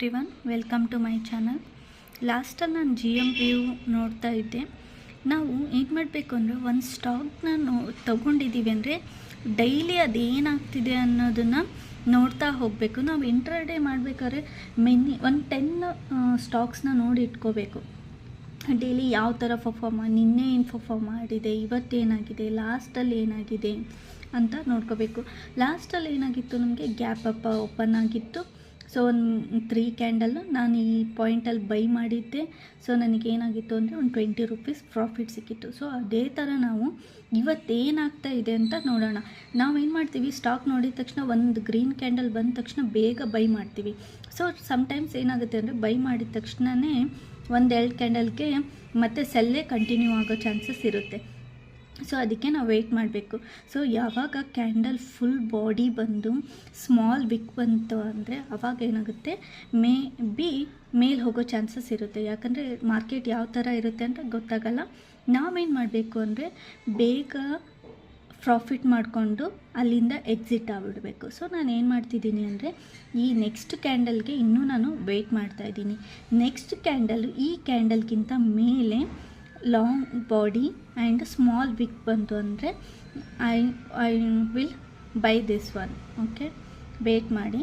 Everyone, welcome to my channel. ಲಾಸ್ಟಲ್ಲಿ ನಾನು GM ನೋಡ್ತಾ ಇದ್ದೆ. ನಾವು ಏನು ಮಾಡಬೇಕು ಅಂದರೆ, ಒಂದು ಸ್ಟಾಕ್ನ ತೊಗೊಂಡಿದ್ದೀವಿ ಅಂದರೆ ಡೈಲಿ ಅದೇನಾಗ್ತಿದೆ ಅನ್ನೋದನ್ನು ನೋಡ್ತಾ ಹೋಗಬೇಕು. ನಾವು ಇಂಟ್ರಾಡೇ ಮಾಡಬೇಕಾದ್ರೆ ಒಂದು 10 ಸ್ಟಾಕ್ಸ್ನ ನೋಡಿ ಇಟ್ಕೋಬೇಕು. ಡೈಲಿ ಯಾವ ಥರ ನಿನ್ನೆ ಏನು ಪರ್ಫಾರ್ಮ್ ಮಾಡಿದೆ, ಇವತ್ತೇನಾಗಿದೆ, ಲಾಸ್ಟಲ್ಲಿ ಏನಾಗಿದೆ ಅಂತ ನೋಡ್ಕೋಬೇಕು. ಲಾಸ್ಟಲ್ಲಿ ಏನಾಗಿತ್ತು, ನಮಗೆ ಗ್ಯಾಪ್ ಅಪ್ ಓಪನ್ ಆಗಿತ್ತು. ಸೊ ಒಂದು 3 ಕ್ಯಾಂಡಲ್ ನಾನು ಈ ಪಾಯಿಂಟಲ್ಲಿ ಬೈ ಮಾಡಿದ್ದೆ. ಸೊ ನನಗೇನಾಗಿತ್ತು ಅಂದರೆ ಒಂದು 20 ರೂಪೀಸ್ ಪ್ರಾಫಿಟ್ ಸಿಕ್ಕಿತ್ತು. ಸೊ ಅದೇ ಥರ ನಾವು ಇವತ್ತೇನಾಗ್ತಾ ಇದೆ ಅಂತ ನೋಡೋಣ. ನಾವೇನು ಮಾಡ್ತೀವಿ, ಸ್ಟಾಕ್ ನೋಡಿದ ತಕ್ಷಣ ಒಂದು ಗ್ರೀನ್ ಕ್ಯಾಂಡಲ್ ಬಂದ ತಕ್ಷಣ ಬೇಗ ಬೈ ಮಾಡ್ತೀವಿ. ಸೊ ಸಮ್ಟೈಮ್ಸ್ ಏನಾಗುತ್ತೆ ಅಂದರೆ, ಬೈ ಮಾಡಿದ ತಕ್ಷಣವೇ 1-2 ಕ್ಯಾಂಡಲ್ಗೆ ಮತ್ತೆ ಸೆಲ್ಲೇ ಕಂಟಿನ್ಯೂ ಆಗೋ ಚಾನ್ಸಸ್ ಇರುತ್ತೆ. ಸೊ ಅದಕ್ಕೆ ನಾವು ವೆಯ್ಟ್ ಮಾಡಬೇಕು. ಸೊ ಯಾವಾಗ ಕ್ಯಾಂಡಲ್ ಫುಲ್ ಬಾಡಿ ಬಂದು ಸ್ಮಾಲ್ ವಿಕ್ ಬಂತು ಅಂದರೆ ಅವಾಗ ಏನಾಗುತ್ತೆ, ಮೇಲೆ ಹೋಗೋ ಚಾನ್ಸಸ್ ಇರುತ್ತೆ. ಯಾಕಂದರೆ ಮಾರ್ಕೆಟ್ ಯಾವ ಥರ ಇರುತ್ತೆ ಅಂತ ಗೊತ್ತಾಗಲ್ಲ. ನಾವೇನು ಮಾಡಬೇಕು ಅಂದರೆ, ಬೇಗ ಪ್ರಾಫಿಟ್ ಮಾಡಿಕೊಂಡು ಅಲ್ಲಿಂದ ಎಕ್ಸಿಟ್ ಆಗಿಬಿಡಬೇಕು. ಸೊ ನಾನು ಏನು ಮಾಡ್ತಿದ್ದೀನಿ ಅಂದರೆ, ಈ ನೆಕ್ಸ್ಟ್ ಕ್ಯಾಂಡಲ್ಗೆ ಇನ್ನೂ ನಾನು ವೆಯ್ಟ್ ಮಾಡ್ತಾಯಿದ್ದೀನಿ. ನೆಕ್ಸ್ಟ್ ಕ್ಯಾಂಡಲ್ ಈ ಕ್ಯಾಂಡಲ್ಗಿಂತ ಮೇಲೆ long body and small wick ಬಂತು ಅಂದರೆ I will buy this one. Okay, wait ಮಾಡಿ.